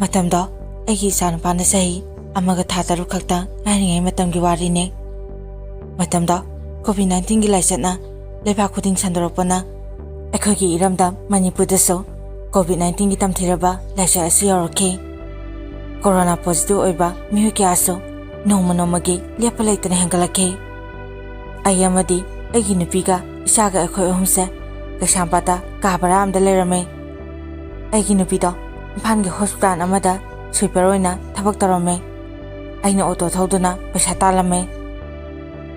ꯃꯇꯝꯗꯣ ꯑꯩꯒꯤ ꯏꯆꯥꯅꯨꯄꯥꯅ ꯆꯍꯤ 1.6 ꯈꯛꯇ ꯉꯥꯏꯔꯤꯉꯩ ꯃꯇꯝꯒꯤ ꯋꯥꯔꯤꯅꯦ꯫ ꯃꯇꯝꯗꯣ COVID-19ꯒꯤ ꯂꯥꯏꯆꯠꯅ ꯂꯩꯕꯥꯛ ꯈꯨꯗꯤꯡ ꯁꯟꯗꯣꯔꯛꯄꯅ ꯑꯩꯈꯣꯏꯒꯤ ꯏꯔꯝꯗꯝ ꯃꯅꯤꯄꯨꯔꯗꯁꯨ COVID-19ꯒꯤ ꯇꯝꯊꯤꯔꯕ ꯂꯥꯏꯆꯠ ꯑꯁꯤ ꯌꯧꯔꯛꯈꯤ꯫ ꯀꯣꯔꯣꯅꯥ ꯄꯣꯖꯤꯇꯤꯚ ꯑꯣꯏꯕ ꯃꯤꯑꯣꯏ ꯀꯌꯥꯁꯨ ꯅꯣꯡꯃ ꯅꯣꯡꯃꯒꯤ ꯂꯦꯞꯄ ꯂꯩꯇꯅ ꯍꯦꯟꯒꯠꯂꯛꯈꯤ꯫ ꯑꯩ ꯑꯃꯗꯤ ꯑꯩꯒꯤ ꯅꯨꯄꯤꯒ ꯏꯆꯥꯒ ꯑꯩꯈꯣꯏ ꯑꯍꯨꯝꯁꯦ ꯀꯩꯁꯥꯝꯄꯥꯠꯇ ꯀꯥ ꯕꯔꯥ ꯑꯃꯗ ꯂꯩꯔꯝꯃꯦ꯫ ꯑꯩꯒꯤ ꯅꯨꯄꯤꯗꯣ ꯏꯝꯐꯥꯜꯒꯤ ꯍꯣꯁꯄꯤꯇꯥꯜ ꯑꯃꯗ ꯁ꯭ꯋꯤꯄꯔ ꯑꯣꯏꯅ ꯊꯕꯛ ꯇꯧꯔꯝꯃꯦ꯫ ꯑꯩꯅ ꯑꯣꯇꯣ ꯊꯧꯗꯨꯅ ꯄꯩꯁꯥ ꯇꯥꯜꯂꯝꯃꯦ꯫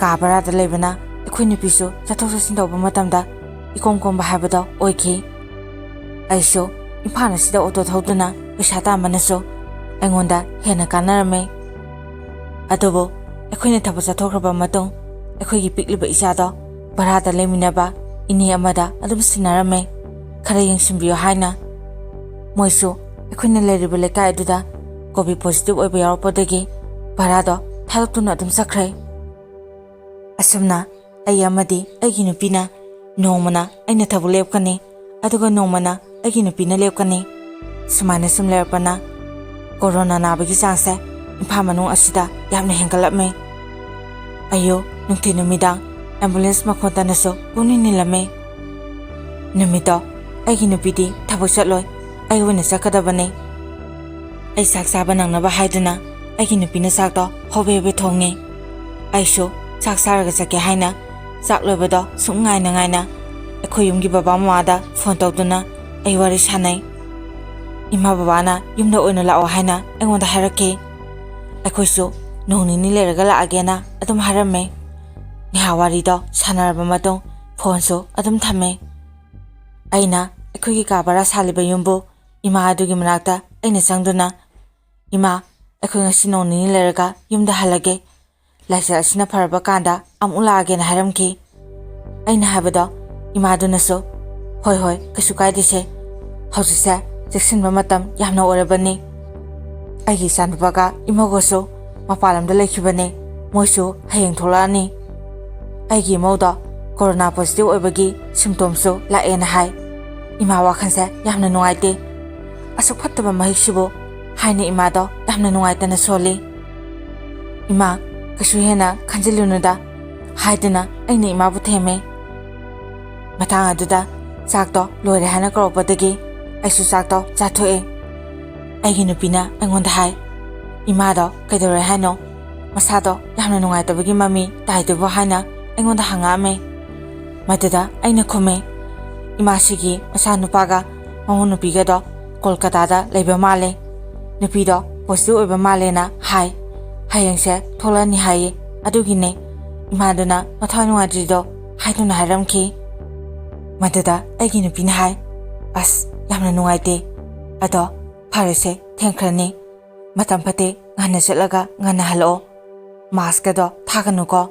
ꯀꯥ ꯕꯔꯥꯗ ꯂꯩꯕꯅ ꯑꯩꯈꯣꯏ ꯅꯨꯄꯤꯁꯨ ꯆꯠꯊꯣꯛ ꯆꯠꯁꯤꯟ ꯇꯧꯕ ꯃꯇꯝꯗ ꯏꯀꯣꯝ ꯀꯣꯝꯕ ꯍꯥꯏꯕꯗꯣ ꯑꯣꯏꯈꯤ꯫ ꯑꯩꯁꯨ ꯏꯝꯐꯥꯜ ꯑꯁꯤꯗ ꯑꯣꯇꯣ ꯊꯧꯗꯨꯅ ꯄꯩꯁꯥ ꯇꯥꯟꯕꯅꯁꯨ ꯑꯩꯉꯣꯟꯗ ꯍꯦꯟꯅ ꯀꯥꯟꯅꯔꯝꯃꯦ꯫ ꯑꯗꯨꯕꯨ ꯑꯩꯈꯣꯏꯅ ꯊꯕꯛ ꯆꯠꯊꯣꯛꯈ꯭ꯔꯕ ꯃꯇꯨꯡ ꯑꯩꯈꯣꯏꯒꯤ ꯄꯤꯛꯂꯤꯕ ꯏꯆꯥꯗꯣ ꯚꯔꯥꯗ ꯂꯩꯃꯤꯟꯅꯕ ꯏꯅꯦ ꯑꯃꯗ ꯑꯗꯨꯝ ꯁꯤꯟꯅꯔꯝꯃꯦ ꯈꯔ ꯌꯦꯡꯁꯤꯟꯕꯤꯌꯨ ꯍꯥꯏꯅ꯫ ꯃꯣꯏꯁꯨ ꯑꯩꯈꯣꯏꯅ ꯂꯩꯔꯤꯕ ꯂꯩꯀꯥꯏ ꯑꯗꯨꯗ ꯀꯣꯚꯤꯗ ꯄꯣꯖꯤꯇꯤꯚ ꯑꯣꯏꯕ ꯌꯥꯎꯔꯛꯄꯗꯒꯤ ꯚꯔꯥꯗꯣ ꯊꯥꯗꯣꯛꯇꯨꯅ ꯑꯗꯨꯝ ꯆꯠꯈ꯭ꯔꯦ꯫ ꯑꯁꯨꯝꯅ ꯑꯩ ꯑꯃꯗꯤ ꯑꯩꯒꯤ ꯅꯨꯄꯤꯅ ꯅꯣꯡꯃꯅ ꯑꯩꯅ ꯊꯕꯛ ꯂꯦꯞꯀꯅꯤ ꯑꯗꯨꯒ ꯅꯣꯡꯃꯅ ꯑꯩꯒꯤ ꯅꯨꯄꯤꯅ ꯂꯦꯞꯀꯅꯤ꯫ ꯁꯨꯃꯥꯏꯅ ꯁꯨꯝ ꯂꯩꯔꯛꯄꯅ ꯀꯣꯔꯣꯅꯥ ꯅꯥꯕꯒꯤ ꯆꯥꯡꯁꯦ ꯏꯝꯐꯥꯜ ꯃꯅꯨꯡ ꯑꯁꯤꯗ ꯌꯥꯝꯅ ꯍꯦꯟꯒꯠꯂꯝꯃꯦ꯫ ꯑꯌꯨꯛ ꯅꯨꯡꯊꯤꯜ ꯅꯨꯃꯤꯗꯥꯡ ꯑꯦꯝꯕꯨꯂꯦꯟꯁ ꯃꯈꯣꯟ ꯇꯥꯅꯁꯨ ꯄꯨꯛꯅꯤꯡ ꯅꯤꯜꯂꯝꯃꯦ꯫ ꯅꯨꯃꯤꯠꯇꯣ ꯑꯩꯒꯤ ꯅꯨꯄꯤꯗꯤ ꯊꯕꯛ ꯆꯠꯂꯣꯏ, ꯑꯩ ꯑꯣꯏꯅ ꯆꯠꯀꯗꯕꯅꯦ꯫ ꯑꯩ ꯆꯥꯛ ꯆꯥꯕ ꯅꯪꯅꯕ ꯍꯥꯏꯗꯨꯅ ꯑꯩꯒꯤ ꯅꯨꯄꯤꯅ ꯆꯥꯛꯇꯣ ꯍꯣꯕꯦ ꯍꯣꯕꯦ ꯊꯣꯡꯉꯦ꯫ ꯑꯩꯁꯨ ꯆꯥꯛ ꯆꯥꯔꯒ ꯆꯠꯀꯦ ꯍꯥꯏꯅ ꯆꯥꯛ ꯂꯣꯏꯕꯗꯣ ꯁꯨꯝ ꯉꯥꯏꯅ ꯑꯩꯈꯣꯏ ꯌꯨꯝꯒꯤ ꯕꯕꯥ ꯃꯃꯥꯗ ꯐꯣꯟ ꯇꯧꯗꯨꯅ ꯑꯩ ꯋꯥꯔꯤ ꯁꯥꯟꯅꯩ꯫ ꯏꯃꯥ ꯕꯕꯥꯅ ꯌꯨꯝꯗ ꯑꯣꯏꯅ ꯂꯥꯛꯑꯣ ꯍꯥꯏꯅ ꯑꯩꯉꯣꯟꯗ ꯍꯥꯏꯔꯛꯈꯤ꯫ ꯑꯩꯈꯣꯏꯁꯨ ꯅꯣꯡ ꯅꯤꯅꯤ ꯂꯩꯔꯒ ꯂꯥꯛꯑꯒꯦꯅ ꯑꯗꯨꯝ ꯍꯥꯏꯔꯝꯃꯦ꯫ ꯉꯥꯏꯍꯥꯛ ꯋꯥꯔꯤꯗꯣ ꯁꯥꯟꯅꯔꯕ ꯃꯇꯨꯡ ꯐꯣꯟꯁꯨ ꯑꯗꯨꯝ ꯊꯝꯃꯦ꯫ ꯑꯩꯅ ꯑꯩꯈꯣꯏꯒꯤ ꯀꯥ ꯕꯔꯥ ꯁꯥꯜꯂꯤꯕ ꯌꯨꯝꯕꯨ ꯏꯃꯥ ꯑꯗꯨꯒꯤ ꯃꯅꯥꯛꯇ ꯑꯩꯅ ꯆꯪꯗꯨꯅ ꯏꯃꯥ, ꯑꯩꯈꯣꯏ ꯉꯁꯤ ꯅꯣꯡ ꯅꯤꯅꯤ ꯂꯩꯔꯒ ꯌꯨꯝꯗ ꯍꯜꯂꯒꯦ, ꯂꯥꯏꯆꯠ ꯑꯁꯤꯅ ꯐꯔꯕ ꯀꯥꯟꯗ ꯑꯃꯨꯛ ꯂꯥꯛꯑꯒꯦꯅ ꯍꯥꯏꯔꯝꯈꯤ꯫ ꯑꯩꯅ ꯍꯥꯏꯕꯗꯣ ꯏꯃꯥꯗꯨꯅꯁꯨ ꯍꯣꯏ ꯍꯣꯏ ꯀꯩꯁꯨ ꯀꯥꯏꯗꯦꯁꯦ, ꯍꯧꯖꯤꯛꯁꯦ ꯆꯦꯛꯁꯤꯟꯕ ꯃꯇꯝ ꯌꯥꯝꯅ ꯑꯣꯏꯔꯕꯅꯤ꯫ ꯑꯩꯒꯤ ꯏꯆꯥꯅꯨꯄꯥꯒ ꯏꯃꯧꯒꯁꯨ ꯃꯄꯥꯟ ꯂꯝꯗ ꯂꯩꯈꯤꯕꯅꯦ, ꯃꯣꯏꯁꯨ ꯍꯌꯦꯡ ꯊꯣꯛꯂꯛꯑꯅꯤ꯫ ꯑꯩꯒꯤ ꯏꯃꯧꯗꯣ ꯀꯣꯔꯣꯅꯥ ꯄꯣꯖꯤꯇꯤꯚ ꯑꯣꯏꯕꯒꯤ ꯁꯤꯝꯇꯣꯝꯁꯨ ꯂꯥꯛꯑꯦꯅ ꯍꯥꯏ꯫ ꯏꯃꯥ ꯋꯥꯈꯜꯁꯦ ꯌꯥꯝꯅ ꯅꯨꯡꯉꯥꯏꯇꯦ꯫ ꯑꯁꯨꯛ ꯐꯠꯇꯕ ꯃꯍꯤꯛꯁꯤꯕꯨ ꯍꯥꯏꯅ ꯏꯃꯥꯗꯣ ꯌꯥꯝꯅ ꯅꯨꯡꯉꯥꯏꯇꯅ ꯁꯣꯜꯂꯤ꯫ ꯏꯃꯥ, ꯀꯩꯁꯨ ꯍꯦꯟꯅ ꯈꯟꯖꯤꯜꯂꯨꯅꯨꯗ ꯍꯥꯏꯗꯨꯅ ꯑꯩꯅ ꯏꯃꯥꯕꯨ ꯊꯦꯝꯃꯦ꯫ ꯃꯇꯥꯡ ꯑꯗꯨꯗ ꯆꯥꯛꯇꯣ ꯂꯣꯏꯔꯦ ꯍꯥꯏꯅ ꯀꯧꯔꯛꯄꯗꯒꯤ ꯑꯩꯁꯨ ꯆꯥꯛꯇꯣ ꯆꯥꯊꯣꯛꯑꯦ꯫ ꯑꯩꯒꯤ ꯅꯨꯄꯤꯅ ꯑꯩꯉꯣꯟꯗ ꯍꯥꯏ, ꯏꯃꯥꯗꯣ ꯀꯩꯗꯧꯔꯦ ꯍꯥꯏꯅꯣ, ꯃꯁꯥꯗꯣ ꯌꯥꯝꯅ ꯅꯨꯡꯉꯥꯏꯇꯕꯒꯤ ꯃꯃꯤ ꯇꯥꯏꯗꯨꯕꯨ ꯍꯥꯏꯅ ꯑꯩꯉꯣꯟꯗ ꯍꯪꯉꯛꯑꯝꯃꯦ꯫ ꯃꯗꯨꯗ ꯑꯩꯅ ꯈꯨꯝꯃꯦ, ꯏꯃꯥꯁꯤꯒꯤ ꯃꯆꯥꯅꯨꯄꯥꯒ ꯃꯃꯧ ꯅꯨꯄꯤꯒꯗꯣ ꯀꯣꯜꯀꯇꯥꯗ ꯂꯩꯕ ꯃꯥꯜꯂꯦ, ꯅꯨꯄꯤꯗꯣ ꯄꯣꯖꯤꯇꯤꯚ ꯑꯣꯏꯕ ꯃꯥꯜꯂꯦꯅ ꯍꯥꯏ, ꯍꯌꯦꯡꯁꯦ ꯊꯣꯛꯂꯛꯑꯅꯤ ꯍꯥꯏꯌꯦ, ꯑꯗꯨꯒꯤꯅꯦ ꯏꯃꯥꯗꯨꯅ ꯃꯊꯋꯥꯏ ꯅꯨꯡꯉꯥꯏꯇ꯭ꯔꯤꯗꯣ ꯍꯥꯏꯗꯨꯅ ꯍꯥꯏꯔꯝꯈꯤ꯫ ꯃꯗꯨꯗ ꯑꯩꯒꯤ ꯅꯨꯄꯤꯅ ꯍꯥꯏ, ꯑꯁ ꯌꯥꯝꯅ ꯅꯨꯡꯉꯥꯏꯇꯦ, ꯑꯗꯣ ꯐꯔꯦꯁꯦ ꯊꯦꯡꯈ꯭ꯔꯅꯤ, ꯃꯇꯝ ꯐꯠꯇꯦ, ꯉꯟꯅ ꯆꯠꯂꯒ ꯉꯟꯅ ꯍꯜꯂꯛꯑꯣ, ꯃꯥꯁꯀꯗꯣ ꯊꯥꯒꯅꯨꯀꯣ꯫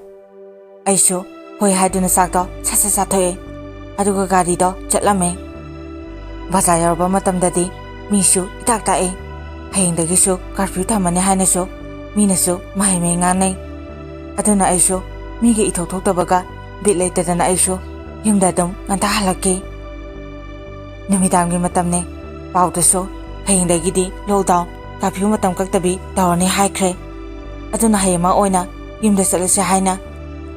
ꯑꯩꯁꯨ ꯍꯣꯏ ꯍꯥꯏꯗꯨꯅ ꯆꯥꯛꯇꯣ ꯁꯠ ꯁꯠ ꯆꯥꯊꯣꯛꯑꯦ, ꯑꯗꯨꯒ ꯒꯥꯔꯤꯗꯣ ꯆꯠꯂꯝꯃꯦ꯫ ꯕꯖꯥꯔ ꯌꯧꯔꯕ ꯃꯇꯝꯗꯗꯤ ꯃꯤꯁꯨ ꯏꯇꯥꯛ ꯇꯥꯛꯑꯦ꯫ ꯍꯌꯦꯡꯗꯒꯤꯁꯨ ꯀꯥꯔꯐ꯭ꯌꯨ ꯊꯝꯃꯅꯤ ꯍꯥꯏꯅꯁꯨ ꯃꯤꯅꯁꯨ ꯃꯍꯩ ꯃꯍꯩ ꯉꯥꯡꯅꯩ꯫ ꯑꯗꯨꯅ ꯑꯩꯁꯨ ꯃꯤꯒ ꯏꯊꯣꯛ ꯊꯣꯛꯇꯕꯒ ꯕꯤꯠ ꯂꯩꯇꯗꯅ ꯑꯩꯁꯨ ꯌꯨꯝꯗ ꯑꯗꯨꯝ ꯉꯟꯇꯥ ꯍꯜꯂꯛꯈꯤ꯫ ꯅꯨꯃꯤꯗꯥꯡꯒꯤ ꯃꯇꯝꯅꯦ, ꯄꯥꯎꯗꯁꯨ ꯍꯌꯦꯡꯗꯒꯤꯗꯤ ꯂꯣꯛꯗꯥꯎꯟ, ꯀꯥꯔꯐ꯭ꯌꯨ ꯃꯇꯝ ꯀꯛꯇꯕꯤ ꯇꯧꯔꯅꯤ ꯍꯥꯏꯈ꯭ꯔꯦ꯫ ꯑꯗꯨꯅ ꯍꯌꯦꯡꯃꯛ ꯑꯣꯏꯅ ꯌꯨꯝꯗ ꯆꯠꯂꯁꯦ ꯍꯥꯏꯅ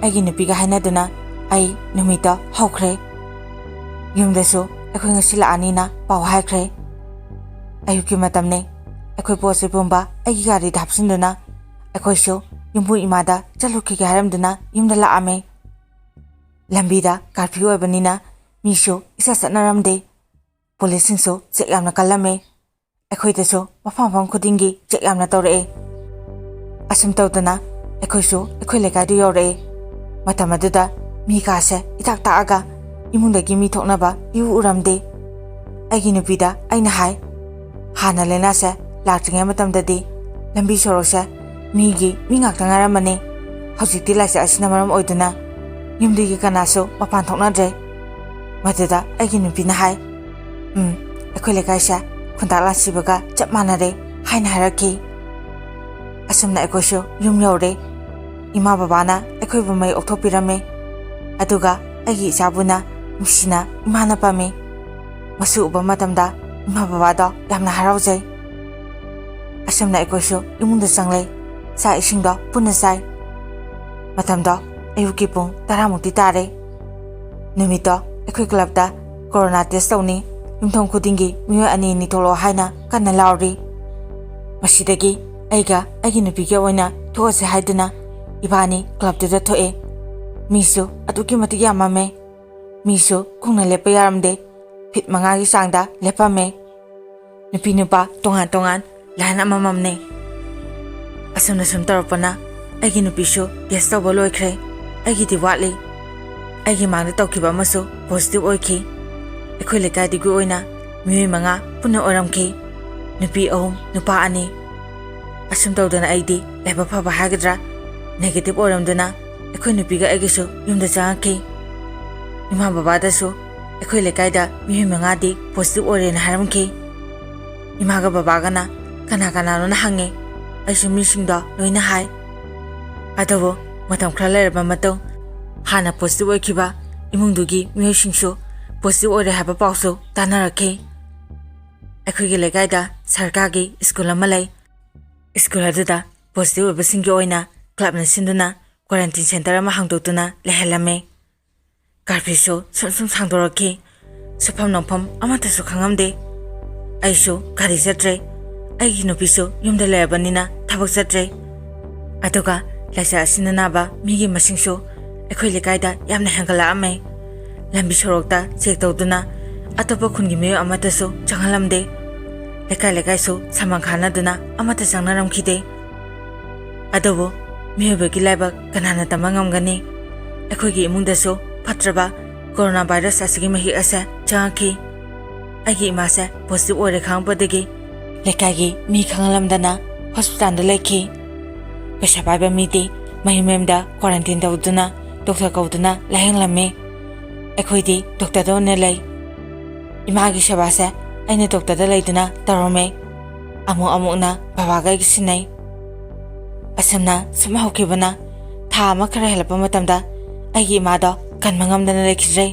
ꯑꯩꯒꯤ ꯅꯨꯄꯤꯒ ꯍꯥꯏꯅꯗꯨꯅ ꯑꯩ ꯅꯨꯃꯤꯠꯇꯣ ꯍꯧꯈ꯭ꯔꯦ꯫ ꯌꯨꯝꯗꯁꯨ ꯑꯩꯈꯣꯏ ꯉꯁꯤ ꯂꯥꯛꯑꯅꯤꯅ ꯄꯥꯎ ꯍꯥꯏꯈ꯭ꯔꯦ꯫ ꯑꯌꯨꯛꯀꯤ ꯃꯇꯝꯅꯦ, ꯑꯩꯈꯣই ꯄꯣꯠ ꯆꯩ ꯄꯨꯝꯕ ꯑꯩꯒꯤ ꯒꯥꯔꯤꯗ ꯍꯥꯞꯆꯤꯟꯗꯨꯅ ꯑꯩꯈꯣꯏꯁꯨ ꯌꯨꯝꯕꯨ ꯏꯃꯥꯗ ꯆꯠꯂꯨꯈꯤꯒꯦ ꯍꯥꯏꯔꯝꯗꯨꯅ ꯌꯨꯝꯗ ꯂꯥꯛꯑꯝꯃꯦ꯫ ꯂꯝꯕꯤꯗ ꯀꯥꯔꯐ꯭ꯌꯨ ꯑꯣꯏꯕꯅꯤꯅ ꯃꯤꯁꯨ ꯏꯆꯠ ꯆꯠꯅꯔꯝꯗꯦ꯫ ꯄꯨꯂꯤꯁꯁꯤꯡꯁꯨ ꯆꯦꯛ ꯌꯥꯝꯅ ꯀꯜꯂꯝꯃꯦ꯫ ꯑꯩꯈꯣꯏꯗꯁꯨ ꯃꯐꯝ ꯃꯐꯝ ꯈꯨꯗꯤꯡꯒꯤ ꯆꯦꯛ ꯌꯥꯝꯅ ꯇꯧꯔꯛꯑꯦ꯫ ꯑꯁꯨꯝ ꯇꯧꯗꯅ ꯑꯩꯈꯣꯏꯁꯨ ꯑꯩꯈꯣꯏ ꯂꯩꯀꯥꯏꯗꯨ ꯌꯧꯔꯛꯑꯦ꯫ ꯃꯇꯝ ꯑꯗꯨꯗ ꯃꯤ ꯀꯥꯁꯦ ꯏꯇꯥꯛ ꯇꯥꯛꯑꯒ ꯏꯃꯨꯡꯗꯒꯤ ꯃꯤ ꯊꯣꯛꯅꯕ ꯏꯎ ꯎꯔꯝꯗꯦ꯫ ꯑꯩꯒꯤ ꯅꯨꯄꯤꯗ ꯑꯩꯅ ꯍꯥꯏ, ꯍꯥꯟꯅ ꯂꯥꯏꯅꯥꯁꯦ ꯂꯥꯛꯇ꯭ꯔꯤꯉꯩ ꯃꯇꯝꯗꯗꯤ ꯂꯝꯕꯤ ꯁꯣꯔꯣꯛꯁꯦ ꯃꯤ ꯉꯥꯛꯇ ꯉꯥꯏꯔꯝꯕꯅꯤ, ꯍꯧꯖꯤꯛꯇꯤ ꯂꯥꯏꯆꯠ ꯑꯁꯤꯅ ꯃꯔꯝ ꯑꯣꯏꯗꯨꯅ ꯌꯨꯝꯗꯒꯤ ꯀꯅꯥꯁꯨ ꯃꯄꯥꯟ ꯊꯣꯛꯅꯗ꯭ꯔꯦ꯫ ꯃꯗꯨꯗ ꯑꯩꯒꯤ ꯅꯨꯄꯤꯅ ꯍꯥꯏ, ꯑꯩꯈꯣꯏ ꯂꯩꯀꯥꯏꯁꯦ ꯈꯨꯟꯇꯥꯛ ꯂꯥꯟꯁꯤꯕꯒ ꯆꯞ ꯃꯥꯟꯅꯔꯦ ꯍꯥꯏꯅ ꯍꯥꯏꯔꯛꯈꯤ꯫ ꯑꯁꯨꯝꯅ ꯑꯩꯈꯣꯏꯁꯨ ꯌꯨꯝ ꯌꯧꯔꯦ꯫ ꯏꯃꯥ ꯕꯕꯥꯅ ꯑꯩꯈꯣꯏꯕꯨ ꯃꯩ ꯑꯣꯛꯊꯣꯛꯄꯤꯔꯝꯃꯦ, ꯑꯗꯨꯒ ꯑꯩꯒꯤ ꯏꯆꯥꯕꯨꯅ ꯅꯨꯡꯁꯤꯅ ꯏꯃꯥꯅ ꯄꯝꯃꯤ꯫ ꯃꯁꯤ ꯎꯕ ꯃꯇꯝꯗ ꯏꯃꯥ ꯕꯕꯥꯗꯣ ꯌꯥꯝꯅ ꯍꯔꯥꯎꯖꯩ꯫ ꯑꯁꯨꯝꯅ ꯑꯩꯈꯣꯏꯁꯨ ꯏꯃꯨꯡꯗ ꯆꯪꯂꯩ ꯆꯥꯛ ꯏꯁꯤꯡꯗꯣ ꯄꯨꯟꯅ ꯆꯥꯏ ꯃꯇꯝꯗꯣ ꯑꯌꯨꯛꯀꯤ ꯄꯨꯡ 10ꯃꯨꯛꯇꯤ ꯇꯥꯔꯦ ꯅꯨꯃꯤꯠꯇꯣ ꯑꯩꯈꯣꯏ ꯀ꯭ꯂꯕꯇ ꯀꯣꯔꯣꯅꯥ ꯇꯦꯁ ꯇꯧꯅꯤ ꯌꯨꯝꯊꯣꯡ ꯈꯨꯗꯤꯡꯒꯤ ꯃꯤꯑꯣꯏ 2-2 ꯊꯣꯛꯂꯛꯑꯣ ꯍꯥꯏꯅ ꯀꯟꯅ ꯂꯥꯎꯔꯤ ꯃꯁꯤꯗꯒꯤ ꯑꯩꯒ ꯑꯩꯒꯤ ꯅꯨꯄꯤꯒ ꯑꯣꯏꯅ ꯊꯣꯛꯑꯁꯦ ꯍꯥꯏꯗꯨꯅ ꯏꯕꯥꯅꯤ ꯀ꯭ꯂꯕꯇꯨꯗ ꯊꯣꯛꯑꯦ ꯃꯤꯁꯨ ꯑꯗꯨꯛꯀꯤ ꯃꯇꯤꯛ ꯌꯥꯝꯃꯝꯃꯦ ꯃꯤꯁꯨ ꯈꯣꯡꯅ ꯂꯦꯞꯄ ꯌꯥꯔꯝꯗꯦ ꯐꯤꯠ 5ꯒꯤ ꯆꯥꯡꯗ ꯂꯦꯞꯄꯝꯃꯦ ꯅꯨꯄꯤ ꯅꯨꯄꯥ ꯇꯣꯉꯥꯟ ꯇꯣꯉꯥꯟ ꯂꯥꯏꯟ ꯑꯃꯃꯝꯅꯦ ꯑꯁꯨꯝꯅ ꯁꯨꯝ ꯇꯧꯔꯛꯄꯅ ꯑꯩꯒꯤ ꯅꯨꯄꯤꯁꯨ ꯇꯦꯁ ꯇꯧꯕ ꯂꯣꯏꯈ꯭ꯔꯦ ꯑꯩꯒꯤꯗꯤ ꯋꯥꯠꯂꯤ ꯑꯩꯒꯤ ꯃꯥꯡꯗ ꯇꯧꯈꯤꯕ ꯑꯃꯁꯨ ꯄꯣꯖꯤꯇꯤꯚ ꯑꯣꯏꯈꯤ ꯑꯩꯈꯣꯏ ꯂꯩꯀꯥꯏꯗꯨꯒꯤ ꯑꯣꯏꯅ ꯃꯤꯑꯣꯏ 5 ꯄꯨꯟꯅ ꯑꯣꯏꯔꯝꯈꯤ ꯅꯨꯄꯤ 3 ꯅꯨꯄꯥ 2 ꯑꯁꯨꯝ ꯇꯧꯗꯅ ꯑꯩꯗꯤ ꯂꯥꯏꯕꯛ ꯐꯕ ꯍꯥꯏꯒꯗ꯭ꯔꯥ ꯅꯦꯒꯦꯇꯤꯚ ꯑꯣꯏꯔꯝꯗꯨꯅ ꯑꯩꯈꯣꯏ ꯅꯨꯄꯤꯒ ꯑꯩꯒꯁꯨ ꯌꯨꯝꯗ ꯆꯪꯉꯛꯈꯤ ꯏꯃꯥ ꯕꯕꯥꯗꯁꯨ ꯑꯩꯈꯣꯏ ꯂꯩꯀꯥꯏꯗ ꯃꯤꯑꯣꯏ 5ꯗꯤ ꯄꯣꯖꯤꯇꯤꯚ ꯑꯣꯏꯔꯦꯅ ꯍꯥꯏꯔꯝꯈꯤ ꯏꯃꯥꯒ ꯕꯕꯥꯒꯅ ꯀꯅꯥ ꯀꯅꯥꯅꯣꯅ ꯍꯪꯉꯦ ꯑꯩꯁꯨ ꯃꯤꯁꯤꯡꯗꯣ ꯂꯣꯏꯅ ꯍꯥꯏ ꯑꯗꯨꯕꯨ ꯃꯇꯝ ꯈꯔ ꯂꯩꯔꯕ ꯃꯇꯨꯡ ꯍꯥꯟꯅ ꯄꯣꯖꯤꯇꯤꯚ ꯑꯣꯏꯈꯤꯕ ꯏꯃꯨꯡꯗꯨꯒꯤ ꯃꯤꯑꯣꯏꯁꯤꯡꯁꯨ ꯄꯣꯖꯤꯇꯤꯚ ꯑꯣꯏꯔꯦ ꯍꯥꯏꯕ ꯄꯥꯎꯁꯨ ꯇꯥꯟꯅꯔꯛꯈꯤ ꯑꯩꯈꯣꯏꯒꯤ ꯂꯩꯀꯥꯏꯗ ꯁꯔꯀꯥꯔꯒꯤ ꯁ꯭ꯀꯨꯜ ꯑꯃ ꯂꯩ ꯁ꯭ꯀꯨꯜ ꯑꯗꯨꯗ ꯄꯣꯖꯤꯇꯤꯚ ꯑꯣꯏꯕꯁꯤꯡꯒꯤ ꯑꯣꯏꯅ ꯀ꯭ꯂꯕꯅ ꯁꯤꯟꯗꯨꯅ ꯀ꯭ꯋꯥꯔꯦꯟꯇꯤꯟ ꯁꯦꯟꯇꯔ ꯑꯃ ꯍꯥꯡꯗꯣꯛꯇꯨꯅ ꯂꯩꯍꯜꯂꯝꯃꯦ ꯀꯥꯔꯐ꯭ꯌꯨꯁꯨ ꯁꯨꯝ ꯁꯥꯡꯗꯣꯔꯛꯈꯤ ꯁꯨꯐꯝ ꯅꯣꯡꯐꯝ ꯑꯃꯠꯇꯁꯨ ꯈꯪꯉꯝꯗꯦ ꯑꯩꯁꯨ ꯒꯥꯔꯤ ꯆꯠꯇ꯭ꯔꯦ ꯑꯩꯒꯤ ꯅꯨꯄꯤꯁꯨ ꯌꯨꯝꯗ ꯂꯩꯔꯕꯅꯤꯅ ꯊꯕꯛ ꯆꯠꯇ꯭ꯔꯦ ꯑꯗꯨꯒ ꯂꯥꯏꯆꯠ ꯑꯁꯤꯅ ꯅꯥꯕ ꯃꯤꯒꯤ ꯃꯁꯤꯡꯁꯨ ꯑꯩꯈꯣꯏ ꯂꯩꯀꯥꯏꯗ ꯌꯥꯝꯅ ꯍꯦꯟꯒꯠꯂꯛꯑꯝꯃꯦ ꯂꯝꯕꯤ ꯁꯣꯔꯣꯛꯇ ꯆꯦꯛ ꯇꯧꯗꯨꯅ ꯑꯇꯣꯞꯄ ꯈꯨꯟꯒꯤ ꯃꯤꯑꯣꯏ ꯑꯃꯠꯇꯁꯨ ꯆꯪꯍꯜꯂꯝꯗꯦ ꯂꯩꯀꯥꯏ ꯂꯩꯀꯥꯏꯁꯨ ꯁꯃꯟ ꯈꯥꯅꯗꯨꯅ ꯑꯃꯠꯇ ꯆꯪꯅꯔꯝꯈꯤꯗꯦ ꯑꯗꯨꯕꯨ ꯃꯤꯑꯣꯏꯕꯒꯤ ꯂꯥꯏꯕꯛ ꯀꯅꯥꯅ ꯇꯝꯕ ꯉꯝꯒꯅꯤ ꯑꯩꯈꯣꯏꯒꯤ ꯏꯃꯨꯡꯗꯁꯨ ꯐꯠꯇ꯭ꯔꯕ ꯀꯣꯔꯣꯅꯥ ꯚꯥꯏꯔꯁ ꯑꯁꯤꯒꯤ ꯃꯍꯤꯛ ꯑꯁꯦ ꯆꯪꯉꯛꯈꯤ ꯑꯩꯒꯤ ꯏꯃꯥꯁꯦ ꯄꯣꯖꯤꯇꯤꯚ ꯑꯣꯏꯔꯦ ꯈꯪꯉꯛꯄꯗꯒꯤ ꯂꯩꯀꯥꯏꯒꯤ ꯃꯤ ꯈꯪꯍꯜꯂꯝꯗꯅ ꯍꯣꯁꯄꯤꯇꯥꯜꯗ ꯂꯩꯈꯤ ꯄꯩꯁꯥ ꯄꯥꯏꯕ ꯃꯤꯗꯤ ꯃꯌꯨꯝ ꯃꯌꯨꯝꯗ ꯀ꯭ꯋꯥꯔꯦꯟꯇꯤꯟ ꯇꯧꯗꯨꯅ ꯗꯣꯛꯇꯔ ꯀꯧꯗꯨꯅ ꯂꯥꯌꯦꯡꯂꯝꯃꯤ ꯑꯩꯈꯣꯏꯗꯤ ꯗꯣꯛꯇꯔꯗ ꯑꯣꯏꯅ ꯂꯩ ꯏꯃꯥꯒꯤ ꯁꯦꯕꯥꯁꯦ ꯑꯩꯅ ꯗꯣꯛꯇꯔꯗ ꯂꯩꯗꯨꯅ ꯇꯧꯔꯝꯃꯦ ꯑꯃꯨꯛꯅ ꯕꯕꯥꯒ ꯑꯩꯒ ꯁꯤꯟꯅꯩ ꯑꯁꯨꯝꯅ ꯁꯨꯝ ꯍꯧꯈꯤꯕꯅ ꯊꯥ ꯑꯃ ꯈꯔ ꯍꯦꯜꯂꯛꯄ ꯃꯇꯝꯗ ꯑꯩꯒꯤ ꯏꯃꯥꯗꯣ ꯀꯟꯕ ꯉꯝꯗꯅ ꯂꯩꯈꯤꯗ꯭ꯔꯦ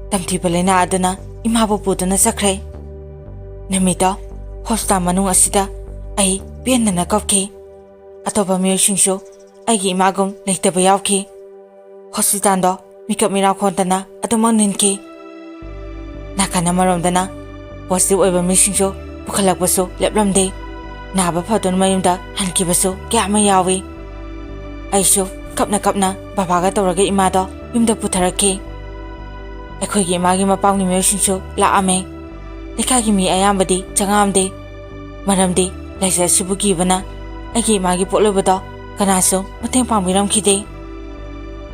ꯇꯝꯊꯤꯕ ꯂꯩꯅꯥ ꯑꯗꯨꯅ ꯏꯃꯥꯕꯨ ꯄꯨꯗꯨꯅ ꯆꯠꯈ꯭ꯔꯦ ꯅꯨꯃꯤꯠꯇꯣ ꯍꯣꯁꯄꯤꯇꯥꯜ ꯃꯅꯨꯡ ꯑꯁꯤꯗ ꯑꯩ ꯄꯦꯟꯗꯅ ꯀꯞꯈꯤ ꯑꯇꯣꯞꯄ ꯃꯤꯑꯣꯏꯁꯤꯡꯁꯨ ꯑꯩꯒꯤ ꯏꯃꯥꯒꯨꯝ ꯂꯩꯇꯕ ꯌꯥꯎꯈꯤ ꯍꯣꯁꯄꯤꯇꯥꯜꯗꯣ ꯃꯤꯀꯞ ꯃꯤꯔꯥꯎ ꯈꯣꯟꯗꯅ ꯑꯗꯨꯃꯛ ꯅꯤꯟꯈꯤ ꯅꯥꯀꯟ ꯑꯃꯔꯣꯝꯗꯅ ꯄꯣꯖꯤꯇꯤꯚ ꯑꯣꯏꯕ ꯃꯤꯁꯤꯡꯁꯨ ꯄꯨꯈꯠꯂꯛꯄꯁꯨ ꯂꯦꯞꯂꯝꯗꯦ ꯅꯥꯕ ꯐꯗꯨꯅ ꯃꯌꯨꯝꯗ ꯍꯟꯈꯤꯕꯁꯨ ꯀꯌꯥ ꯑꯃ ꯌꯥꯎꯏ ꯑꯩꯁꯨ ꯀꯞꯅ ꯕꯕꯥꯒ ꯇꯧꯔꯒ ꯏꯃꯥꯗꯣ ꯌꯨꯝꯗ ꯄꯨꯊꯔꯛꯈꯤ ꯑꯩꯈꯣꯏꯒꯤ ꯏꯃꯥꯒꯤ ꯃꯄꯥꯝꯒꯤ ꯃꯤꯑꯣꯏꯁꯤꯡꯁꯨ ꯂꯥꯛꯑꯝꯃꯦ ꯂꯩꯀꯥꯏꯒꯤ ꯃꯤ ꯑꯌꯥꯝꯕꯗꯤ ꯆꯪꯉꯛꯑꯝꯗꯦ ꯃꯔꯝꯗꯤ ꯂꯥꯏꯆꯠ ꯑꯁꯤꯕꯨ ꯀꯤꯕꯅ ꯑꯩꯒꯤ ꯏꯃꯥꯒꯤ ꯄꯣꯠꯂꯣꯏꯕꯗꯣ ꯀꯅꯥꯁꯨ ꯃꯇꯦꯡ ꯄꯥꯡꯕꯤꯔꯝꯈꯤꯗꯦ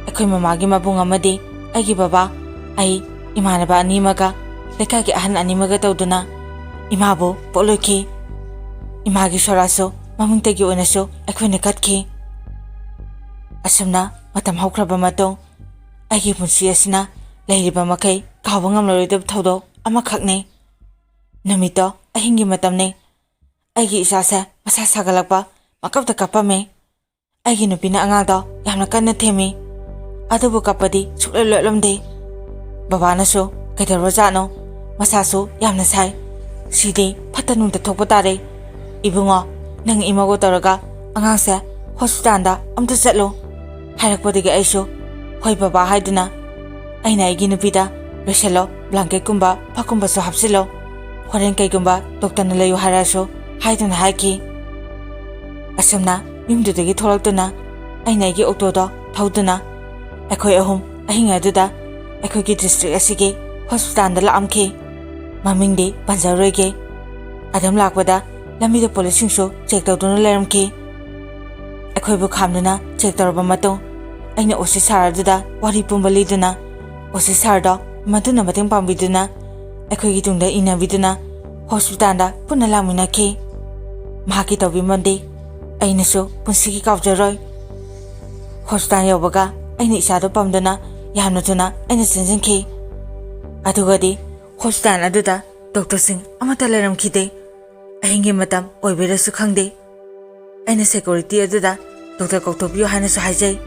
ꯑꯩꯈꯣꯏ ꯃꯃꯥꯒꯤ ꯃꯕꯨꯡ ꯑꯃꯗꯤ ꯑꯩꯒꯤ ꯕꯕꯥ ꯑꯩ ꯏꯃꯥꯟꯅꯕ 2 ꯑꯃꯒ ꯂꯩꯀꯥꯏꯒꯤ ꯑꯍꯟ 2 ꯑꯃꯒ ꯇꯧꯗꯨꯅ ꯏꯃꯥꯕꯨ ꯄꯣꯠꯂꯣꯏꯈꯤ ꯏꯃꯥꯒꯤ ꯁꯣꯔꯥꯁꯨ ꯃꯃꯤꯡꯇꯒꯤ ꯑꯣꯏꯅꯁꯨ ꯑꯩꯈꯣꯏꯅ ꯀꯠꯈꯤ ꯑꯁꯨꯝꯅ ꯃꯇꯝ ꯍꯧꯈ꯭ꯔꯕ ꯃꯇꯨꯡ ꯑꯩꯒꯤ ꯄꯨꯟꯁꯤ ꯑꯁꯤꯅ ꯂꯩꯔꯤꯕ ꯃꯈꯩ ꯀꯥꯎꯕ ꯉꯝꯂꯔꯣꯏꯗꯕ ꯊꯧꯗꯣꯛ ꯑꯃꯈꯛꯅꯤ ꯅꯨꯃꯤꯠꯇꯣ ꯑꯍꯤꯡꯒꯤ ꯃꯇꯝꯅꯤ ꯑꯩꯒꯤ ꯏꯆꯥꯁꯦ ꯃꯁꯥ ꯁꯥꯒꯠꯂꯛꯄ ꯃꯀꯞꯇ ꯀꯞꯄꯝꯃꯤ ꯑꯩꯒꯤ ꯅꯨꯄꯤꯅ ꯑꯉꯥꯡꯗꯣ ꯌꯥꯝꯅ ꯀꯟꯅ ꯊꯦꯝꯃꯤ ꯑꯗꯨꯕꯨ ꯀꯞꯄꯗꯤ ꯁꯨꯛꯂꯦꯞ ꯂꯦꯞꯂꯝꯗꯦ ꯕꯕꯥꯅꯁꯨ ꯀꯩꯗꯧꯔꯖꯥꯠꯅꯣ ꯃꯁꯥꯁꯨ ꯌꯥꯝꯅ ꯁꯥꯏ ꯁꯤꯗꯤ ꯐꯠꯇ ꯅꯨꯡꯗ ꯊꯣꯛꯄ ꯇꯥꯔꯦ ꯏꯕꯨꯡꯉꯣ ꯅꯪ ꯏꯃꯥꯒ ꯇꯧꯔꯒ ꯑꯉꯥꯡꯁꯦ ꯍꯣꯁꯄꯤꯇꯥꯜꯗ ꯑꯝꯇ ꯆꯠꯂꯨ ꯍꯥꯏꯔꯛꯄꯗꯒꯤ ꯑꯩꯁꯨ ꯍꯣꯏ ꯕꯕꯥ ꯍꯥꯏꯗꯨꯅ ꯑꯩꯅ ꯑꯩꯒꯤ ꯅꯨꯄꯤꯗ ꯂꯣꯏꯁꯤꯜꯂꯣ ꯕ꯭ꯂꯥꯡꯀꯦꯠꯀꯨꯝꯕ ꯐꯛꯀꯨꯝꯕꯁꯨ ꯍꯥꯞꯆꯤꯜꯂꯣ ꯍꯣꯔꯦꯟ ꯀꯩꯒꯨꯝꯕ ꯗꯣꯛꯇꯔꯅ ꯂꯩꯌꯨ ꯍꯥꯏꯔꯁꯨ ꯍꯥꯏꯗꯨꯅ ꯍꯥꯏꯈꯤ ꯑꯁꯨꯝꯅ ꯌꯨꯝꯗꯨꯗꯒꯤ ꯊꯣꯛꯂꯛꯇꯨꯅ ꯑꯩꯅ ꯑꯩꯒꯤ ꯑꯣꯇꯣꯗꯣ ꯊꯧꯗꯨꯅ ꯑꯩꯈꯣꯏ 3 ꯑꯍꯤꯡ ꯑꯗꯨꯗ ꯑꯩꯈꯣꯏꯒꯤ ꯗꯤꯁꯇ꯭ꯔꯤꯛ ꯑꯁꯤꯒꯤ ꯍꯣꯁꯄꯤꯇꯥꯜꯗ ꯂꯥꯛꯑꯝꯈꯤ ꯃꯃꯤꯡꯗꯤ ꯄꯟꯖꯔꯣꯏꯒꯦ ꯑꯗꯨꯝ ꯂꯥꯛꯄꯗ ꯂꯝꯕꯤꯗ ꯄꯨꯂꯤꯁꯁꯤꯡꯁꯨ ꯆꯦꯛ ꯇꯧꯗꯨꯅ ꯂꯩꯔꯝꯈꯤ ꯑꯩꯈꯣꯏꯕꯨ ꯈꯥꯝꯗꯨꯅ ꯆꯦꯛ ꯇꯧꯔꯕ ꯃꯇꯨꯡ ꯑꯩꯅ ꯑꯣꯁꯤ ꯁꯥꯔ ꯑꯗꯨꯗ ꯋꯥꯔꯤ ꯄꯨꯝꯕ ꯂꯤꯗꯨꯅ ꯑꯣꯁꯤ ꯁꯥꯔꯗꯣ ꯃꯗꯨꯅ ꯃꯇꯦꯡ ꯄꯥꯡꯕꯤꯗꯨꯅ ꯑꯩꯈꯣꯏꯒꯤ ꯇꯨꯡꯗ ꯏꯟꯅꯕꯤꯗꯨꯅ ꯍꯣꯁꯄꯤꯇꯥꯜꯗ ꯄꯨꯟꯅ ꯂꯥꯛꯃꯤꯟꯅꯈꯤ ꯃꯍꯥꯛꯀꯤ ꯇꯧꯕꯤꯃꯜꯗꯤ ꯑꯩꯅꯁꯨ ꯄꯨꯟꯁꯤꯒꯤ ꯀꯥꯎꯖꯔꯣꯏ ꯍꯣꯁꯄꯤꯇꯥꯜ ꯌꯧꯕꯒ ꯑꯩꯅ ꯏꯆꯥꯗꯣ ꯄꯝꯗꯨꯅ ꯌꯥꯝꯅ ꯊꯨꯅ ꯑꯩꯅ ꯆꯦꯟꯁꯤꯟꯈꯤ ꯑꯗꯨꯒꯗꯤ ꯍꯣꯁꯄꯤꯇꯥꯜ ꯑꯗꯨꯗ ꯗꯣꯛꯇꯔꯁꯤꯡ ꯑꯃꯠꯇ ꯂꯩꯔꯝꯈꯤꯗꯦ ꯑꯍꯤꯡꯒꯤ ꯃꯇꯝ ꯑꯣꯏꯕꯩꯔꯁꯨ ꯈꯪꯗꯦ ꯑꯩꯅ ꯁꯦꯀꯨꯔꯤꯇꯤ ꯑꯗꯨꯗ ꯗꯣꯛꯇꯔ ꯀꯧꯊꯣꯛꯄꯤꯌꯨ ꯍꯥꯏꯅꯁꯨ ꯍꯥꯏꯖꯩ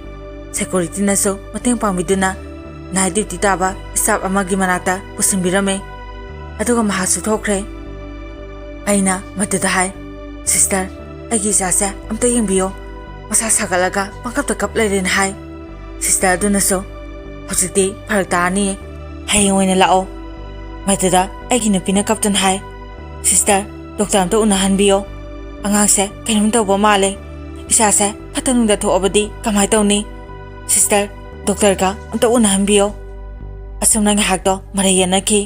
ꯁꯦꯀꯨꯔꯤꯇꯤꯅꯁꯨ ꯃꯇꯦꯡ ꯄꯥꯡꯕꯤꯗꯨꯅ ꯅꯥꯏꯠ ꯗ꯭ꯌꯨꯇꯤ ꯇꯥꯕ ꯁ꯭ꯇꯥꯐ ꯑꯃꯒꯤ ꯃꯅꯥꯛꯇ ꯄꯨꯁꯤꯟꯕꯤꯔꯝꯃꯦ ꯑꯗꯨꯒ ꯃꯍꯥꯛꯁꯨ ꯊꯣꯛꯈ꯭ꯔꯦ ꯑꯩꯅ ꯃꯗꯨꯗ ꯍꯥꯏ ꯁꯤꯁꯇꯔ ꯑꯩꯒꯤ ꯏꯆꯥꯁꯦ ꯑꯝꯇ ꯌꯦꯡꯕꯤꯌꯣ ꯃꯁꯥ ꯁꯥꯒꯠꯂꯒ ꯄꯪꯀꯞꯇ ꯀꯞ ꯂꯩꯔꯦꯅ ꯍꯥꯏ ꯁꯤꯁꯇꯔ ꯑꯗꯨꯅꯁꯨ ꯍꯧꯖꯤꯛꯇꯤ ꯐꯔꯛ ꯇꯥꯔꯅꯤꯌꯦ ꯍꯌꯦꯡ ꯑꯣꯏꯅ ꯂꯥꯛꯑꯣ ꯃꯗꯨꯗ ꯑꯩꯒꯤ ꯅꯨꯄꯤꯅ ꯀꯞꯇꯨꯅ ꯍꯥꯏ ꯁꯤꯁꯇꯔ ꯗꯣꯛꯇꯔ ꯑꯝꯇ ꯎꯅꯍꯟꯕꯤꯌꯣ ꯑꯉꯥꯡꯁꯦ ꯀꯩꯅꯣꯝ ꯇꯧꯕ ꯃꯥꯜꯂꯦ ꯏꯁꯥꯁꯦ ꯐꯠꯇ ꯅꯨꯡꯗ ꯊꯣꯛꯑꯕꯗꯤ ꯀꯃꯥꯏꯅ ꯇꯧꯅꯤ ꯁꯤꯁꯇꯔ ꯗꯣꯛꯇꯔꯒ ꯑꯝꯇ ꯎꯅꯍꯟꯕꯤꯌꯣ ꯑꯁꯨꯝꯅ ꯉꯥꯏꯍꯥꯛꯇꯣ ꯃꯔꯩ ꯌꯦꯠꯅꯈꯤ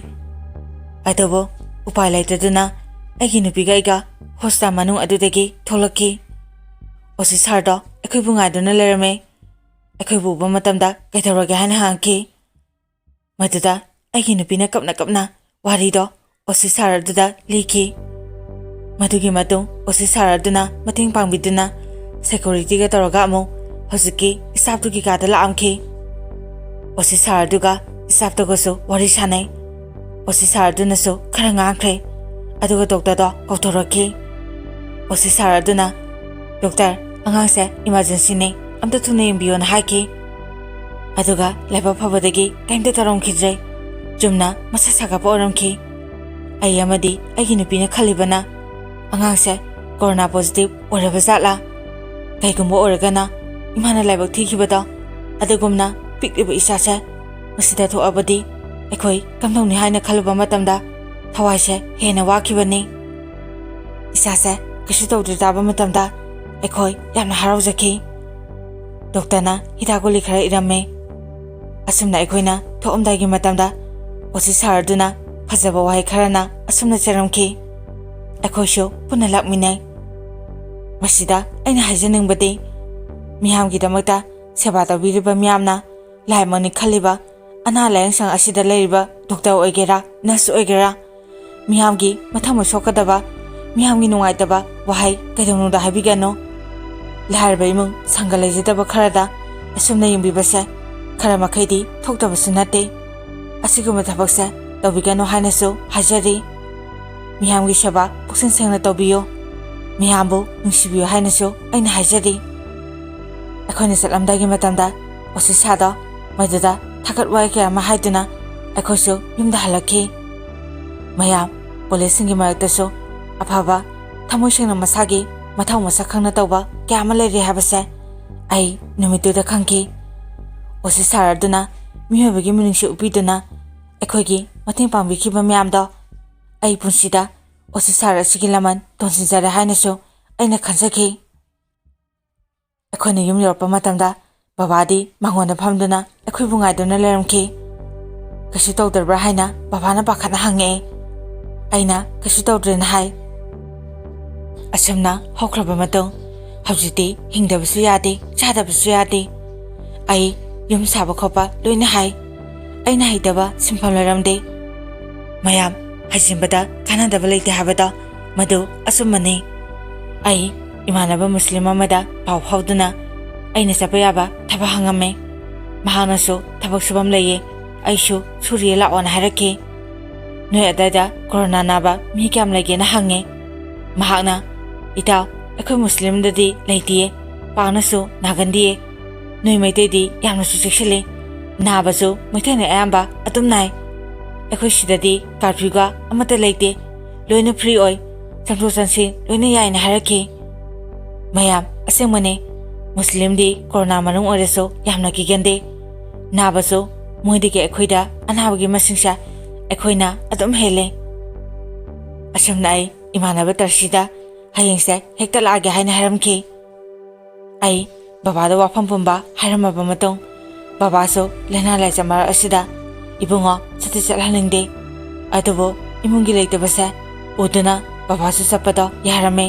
ꯑꯗꯨꯕꯨ ꯎꯄꯥꯏ ꯂꯩꯇꯗꯨꯅ ꯑꯩꯒꯤ ꯅꯨꯄꯤꯒ ꯑꯩꯒ ꯍꯣꯁꯄꯤꯇꯥꯜ ꯃꯅꯨꯡ ꯑꯗꯨꯗꯒꯤ ꯊꯣꯛꯂꯛꯈꯤ ꯑꯣꯁꯤ ꯁꯥꯔꯗꯣ ꯑꯩꯈꯣꯏꯕꯨ ꯉꯥꯏꯗꯨꯅ ꯂꯩꯔꯝꯃꯦ ꯑꯩꯈꯣꯏꯕꯨ ꯎꯕ ꯃꯇꯝꯗ ꯀꯩꯗꯧꯔꯒꯦ ꯍꯥꯏꯅ ꯍꯪꯉꯛꯈꯤ ꯃꯗꯨꯗ ꯑꯩꯒꯤ ꯅꯨꯄꯤꯅ ꯀꯞꯅ ꯋꯥꯔꯤꯗꯣ ꯑꯣꯁꯤ ꯁꯥꯔ ꯑꯗꯨꯗ ꯂꯤꯈꯤ ꯃꯗꯨꯒꯤ ꯃꯇꯨꯡ ꯑꯣꯁꯤ ꯁꯥꯔ ꯑꯗꯨꯅ ꯃꯇꯦꯡ ꯄꯥꯡꯕꯤꯗꯨꯅ ꯁꯦꯀꯨꯔꯤꯇꯤꯒ ꯇꯧꯔꯒ ꯑꯃꯨꯛ ꯍꯧꯖꯤꯛꯀꯤ ꯏꯁꯇꯥꯐꯇꯨꯒꯤ ꯀꯥꯗ ꯂꯥꯛꯑꯝꯈꯤ ꯑꯣꯁꯤ ꯁꯥꯔ ꯑꯗꯨꯒ ꯏꯁꯇꯥꯐꯇꯨꯒꯁꯨ ꯋꯥꯔꯤ ꯁꯥꯟꯅꯩ ꯑꯣꯁꯤ ꯁꯥꯔ ꯑꯗꯨꯅꯁꯨ ꯈꯔ ꯉꯥꯡꯈ꯭ꯔꯦ ꯑꯗꯨꯒ ꯗꯣꯛꯇꯔꯗꯣ ꯀꯧꯊꯣꯔꯛꯈꯤ ꯑꯣꯁꯤ ꯁꯥꯔ ꯑꯗꯨꯅ ꯗꯣꯛꯇꯔ ꯑꯉꯥꯡꯁꯦ ꯏꯃꯥꯔꯖꯦꯟꯁꯤꯅꯤ ꯑꯝꯇ ꯊꯨꯅ ꯌꯦꯡꯕꯤꯌꯣꯅ ꯍꯥꯏꯈꯤ ꯑꯗꯨꯒ ꯂꯥꯏꯕꯛ ꯐꯕꯗꯒꯤ ꯀꯔꯤꯝꯇ ꯇꯧꯔꯝꯈꯤꯗ꯭ꯔꯦ ꯆꯨꯝꯅ ꯃꯁꯥ ꯁꯥꯒꯠꯄ ꯑꯣꯏꯔꯝꯈꯤ ꯑꯩ ꯑꯃꯗꯤ ꯑꯩꯒꯤ ꯅꯨꯄꯤꯅ ꯈꯜꯂꯤꯕꯅ ꯑꯉꯥꯡꯁꯦ ꯀꯣꯔꯣꯅꯥ ꯄꯣꯖꯤꯇꯤꯚ ꯑꯣꯏꯔꯕ ꯖꯥꯠꯂꯥ ꯀꯩꯒꯨꯝꯕ ꯑꯣꯏꯔꯒꯅ ꯏꯃꯥꯅ ꯂꯥꯏꯕꯛ ꯊꯤꯈꯤꯕꯗꯣ ꯑꯗꯨꯒꯨꯝꯅ ꯄꯤꯛꯂꯤꯕ ꯏꯆꯥꯁꯦ ꯃꯁꯤꯗ ꯊꯣꯛꯑꯕꯗꯤ ꯑꯩꯈꯣꯏ ꯀꯝꯗꯧꯅꯤ ꯍꯥꯏꯅ ꯈꯜꯂꯨꯕ ꯃꯇꯝꯗ ꯊꯋꯥꯏꯁꯦ ꯍꯦꯟꯅ ꯋꯥꯈꯤꯕꯅꯤ ꯏꯆꯥꯁꯦ ꯀꯩꯁꯨ ꯇꯧꯗ꯭ꯔꯤ ꯇꯥꯕ ꯃꯇꯝꯗ ꯑꯩꯈꯣꯏ ꯌꯥꯝꯅ ꯍꯔꯥꯎꯖꯈꯤ ꯗꯣꯛꯇꯔꯅ ꯍꯤꯗꯥꯛ ꯒꯨꯂꯤ ꯈꯔ ꯏꯔꯝꯃꯦ ꯑꯁꯨꯝꯅ ꯑꯩꯈꯣꯏꯅ ꯊꯣꯛꯑꯝꯗꯥꯏꯒꯤ ꯃꯇꯝꯗ ꯑꯣꯁꯤ ꯁꯥꯔ ꯑꯗꯨꯅ ꯐꯖꯕ ꯋꯥꯍꯩ ꯈꯔꯅ ꯑꯁꯨꯝꯅ ꯆꯩꯔꯝꯈꯤ ꯑꯩꯈꯣꯏꯁꯨ ꯄꯨꯟꯅ ꯂꯥꯛꯃꯤꯟꯅꯩ ꯃꯁꯤꯗ ꯑꯩꯅ ꯍꯥꯏꯖꯅꯤꯡꯕꯗꯤ ꯃꯤꯌꯥꯝꯒꯤꯗꯃꯛꯇ ꯁꯦꯕꯥ ꯇꯧꯕꯤꯔꯤꯕ ꯃꯤꯌꯥꯝꯅ ꯂꯥꯏꯃꯛꯅꯤ ꯈꯜꯂꯤꯕ ꯑꯅꯥ ꯂꯥꯏꯌꯦꯡꯁꯪ ꯑꯁꯤꯗ ꯂꯩꯔꯤꯕ ꯗꯣꯛꯇꯔ ꯑꯣꯏꯒꯦꯔꯥ ꯅꯔꯁ ꯑꯣꯏꯒꯦꯔꯥ ꯃꯤꯌꯥꯝꯒꯤ ꯃꯊꯃꯣꯏ ꯁꯣꯛꯀꯗꯕ ꯃꯤꯌꯥꯝꯒꯤ ꯅꯨꯡꯉꯥꯏꯇꯕ ꯋꯥꯍꯩ ꯀꯩꯗꯧꯅꯨꯡꯗ ꯍꯥꯏꯕꯤꯒꯅꯨ ꯂꯥꯏꯔꯕ ꯏꯃꯨꯡ ꯁꯪꯒ ꯂꯩꯖꯗꯕ ꯈꯔꯗ ꯑꯁꯨꯝꯅ ꯌꯦꯡꯕꯤꯕꯁꯦ ꯈꯔ ꯃꯈꯩꯗꯤ ꯊꯣꯛꯇꯕꯁꯨ ꯅꯠꯇꯦ ꯑꯁꯤꯒꯨꯝꯕ ꯊꯕꯛꯁꯦ ꯇꯧꯕꯤꯒꯅꯨ ꯍꯥꯏꯅꯁꯨ ꯍꯥꯏꯖꯔꯤ ꯃꯤꯌꯥꯝꯒꯤ ꯁꯦꯕꯥ ꯄꯨꯛꯆꯦꯜ ꯁꯦꯡꯅ ꯇꯧꯕꯤꯌꯨ ꯃꯤꯌꯥꯝꯕꯨ ꯅꯨꯡꯁꯤꯕꯤꯌꯨ ꯍꯥꯏꯅꯁꯨ ꯑꯩꯅ ꯍꯥꯏꯖꯔꯤ ꯑꯩꯈꯣꯏꯅ ꯆꯠꯂꯝꯗꯥꯏꯒꯤ ꯃꯇꯝꯗ ꯑꯣꯁꯤꯁꯥꯗꯣ ꯃꯗꯨꯗ ꯊꯥꯒꯠ ꯋꯥꯍꯩ ꯀꯌꯥ ꯑꯃ ꯍꯥꯏꯗꯨꯅ ꯑꯩꯈꯣꯏꯁꯨ ꯌꯨꯝꯗ ꯍꯜꯂꯛꯈꯤ ꯃꯌꯥꯝ ꯄꯨꯂꯤꯁꯁꯤꯡꯒꯤ ꯃꯔꯛꯇꯁꯨ ꯑꯐꯕ ꯊꯃꯣꯏ ꯁꯦꯡꯅ ꯃꯁꯥꯒꯤ ꯃꯊꯧ ꯃꯁꯛ ꯈꯪꯅ ꯇꯧꯕ ꯀꯌా ꯑꯃ ꯂꯩꯔꯤ ꯍꯥꯏꯕꯁꯦ ꯑꯩ ꯅꯨꯃꯤꯠꯇꯨꯗ ꯈꯪꯈꯤ ꯑꯣꯁꯤꯁꯥꯔ ꯑꯗꯨꯅ ꯃꯤꯑꯣꯏꯕꯒꯤ ꯃꯤꯅꯨꯡꯁꯤ ꯎꯠꯄꯤꯗꯨꯅ ꯑꯩꯈꯣꯏꯒꯤ ꯃꯇꯦꯡ ꯄꯥꯡꯕꯤꯈꯤꯕ ꯃꯌꯥꯝꯗꯣ ꯑꯩ ꯄꯨꯟꯁꯤꯗ ꯑꯣꯁꯤꯁꯥꯔ ꯑꯁꯤꯒꯤ ꯂꯃꯟ ꯇꯣꯟꯁꯤꯟꯖꯔꯦ ꯍꯥꯏꯅꯁꯨ ꯑꯩꯅ ꯈꯟꯖꯈꯤ ꯑꯩꯈꯣꯏꯅ ꯌꯨꯝ ꯌꯧꯔꯛꯄ ꯃꯇꯝꯗ ꯕꯕꯥꯗꯤ ꯃꯉꯣꯟꯗ ꯐꯝꯗꯨꯅ ꯑꯩꯈꯣꯏꯕꯨ ꯉꯥꯏꯗꯨꯅ ꯂꯩꯔꯝꯈꯤ ꯀꯩꯁꯨ ꯇꯧꯗ꯭ꯔꯕ꯭ꯔꯥ ꯍꯥꯏꯅ ꯕꯕꯥꯅ ꯄꯥꯈꯠꯅ ꯍꯪꯉꯛꯑꯦ ꯑꯩꯅ ꯀꯩꯁꯨ ꯇꯧꯗ꯭ꯔꯦꯅ ꯍꯥꯏ ꯑꯁꯨꯝꯅ ꯍꯧꯈ꯭ꯔꯕ ꯃꯇꯨꯡ ꯍꯧꯖꯤꯛꯇꯤ ꯍꯤꯡꯗꯕꯁꯨ ꯌꯥꯗꯦ ꯆꯥꯗꯕꯁꯨ ꯌꯥꯗꯦ ꯑꯩ ꯌꯨꯝ ꯁꯥꯕ ꯈꯣꯠꯄ ꯂꯣꯏꯅ ꯍꯥꯏ ꯑꯩꯅ ꯍꯩꯇꯕ ꯁꯤꯟꯐꯝ ꯂꯩꯔꯝꯗꯦ ꯃꯌꯥꯝ ꯍꯩꯖꯤꯟꯕꯗ ꯀꯥꯟꯅꯗꯕ ꯂꯩꯇꯦ ꯍꯥꯏꯕꯗꯣ ꯃꯗꯨ ꯑꯆꯨꯝꯕꯅꯤ ꯑꯩ ꯏꯃꯥꯟꯅꯕ ꯃꯨꯁꯂꯤꯝ ꯑꯃꯗ ꯄꯥꯎ ꯐꯥꯎꯗꯨꯅ ꯑꯩꯅ ꯆꯠꯄ ꯌꯥꯕ ꯊꯕꯛ ꯍꯪꯉꯝꯃꯦ ꯃꯍꯥꯛꯅꯁꯨ ꯊꯕꯛ ꯁꯨꯐꯝ ꯂꯩꯌꯦ ꯑꯩꯁꯨ ꯁꯨꯔꯤꯌꯦ ꯂꯥꯛꯑꯣꯅ ꯍꯥꯏꯔꯛꯈꯤ ꯅꯣꯏ ꯑꯗꯥꯏꯗ ꯀꯣꯔꯣꯅꯥ ꯅꯥꯕ ꯃꯤ ꯀꯌꯥꯝ ꯂꯩꯒꯦꯅ ꯍꯪꯉꯦ ꯃꯍꯥꯛꯅ ꯏꯇꯥꯎ ꯑꯩꯈꯣꯏ ꯃꯨꯁꯂꯤꯝꯗꯗꯤ ꯂꯩꯇꯤꯌꯦ ꯄꯥꯛꯅꯁꯨ ꯅꯥꯒꯟꯗꯤꯌꯦ ꯅꯣꯏ ꯃꯩꯇꯩꯗꯤ ꯌꯥꯝꯅꯁꯨ ꯆꯦꯛꯁꯤꯜꯂꯤ ꯅꯥꯕꯁꯨ ꯃꯩꯇꯩꯅ ꯑꯌꯥꯝꯕ ꯑꯗꯨꯝ ꯅꯥꯏ ꯑꯩꯈꯣꯏ ꯁꯤꯗꯗꯤ ꯀꯥꯔꯐ꯭ꯌꯨꯒ ꯑꯃꯠꯇ ꯂꯩꯇꯦ ꯂꯣꯏꯅ ꯐ꯭ꯔꯤ ꯑꯣꯏ ꯆꯪꯊꯣꯛ ꯆꯪꯁꯤꯟ ꯂꯣꯏꯅ ꯌꯥꯏꯅ ꯍꯥꯏꯔꯛꯈꯤ ꯃꯌꯥꯝ ꯑꯁꯦꯡꯕꯅꯦ ꯃꯨꯁꯂꯤꯝꯗꯤ ꯀꯣꯔꯣꯅꯥ ꯃꯅꯨꯡ ꯑꯣꯏꯔꯁꯨ ꯌꯥꯝꯅ ꯀꯤꯒꯟꯗꯦ ꯅꯥꯕꯁꯨ ꯃꯣꯏꯗꯒꯤ ꯑꯩꯈꯣꯏꯗ ꯑꯅꯥꯕꯒꯤ ꯃꯁꯤꯡꯁꯦ ꯑꯩꯈꯣꯏꯅ ꯑꯗꯨꯝ ꯍꯦꯜꯂꯦ ꯑꯁꯨꯝꯅ ꯑꯩ ꯏꯃꯥꯟꯅꯕ ꯇꯔꯁꯤꯗ ꯍꯌꯦꯡꯁꯦ ꯍꯦꯛꯇ ꯂꯥꯛꯑꯒꯦ ꯍꯥꯏꯅ ꯍꯥꯏꯔꯝꯈꯤ ꯑꯩ ꯕꯕꯥꯗ ꯋꯥꯐꯝ ꯄꯨꯝꯕ ꯍꯥꯏꯔꯝꯃꯕ ꯃꯇꯨꯡ ꯕꯕꯥꯁꯨ ꯂꯥꯏꯅꯥ ꯂꯥꯏꯆꯠ ꯃꯔꯛ ꯑꯁꯤꯗ ꯏꯕꯨꯡꯉꯣ ꯆꯠꯍꯟꯅꯤꯡꯗꯦ ꯑꯗꯨꯕꯨ ꯏꯃꯨꯡꯒꯤ ꯂꯩꯇꯕꯁꯦ ꯎꯗꯨꯅ ꯕꯕꯥꯁꯨ ꯆꯠꯄꯗꯣ ꯌꯥꯔꯝꯃꯦ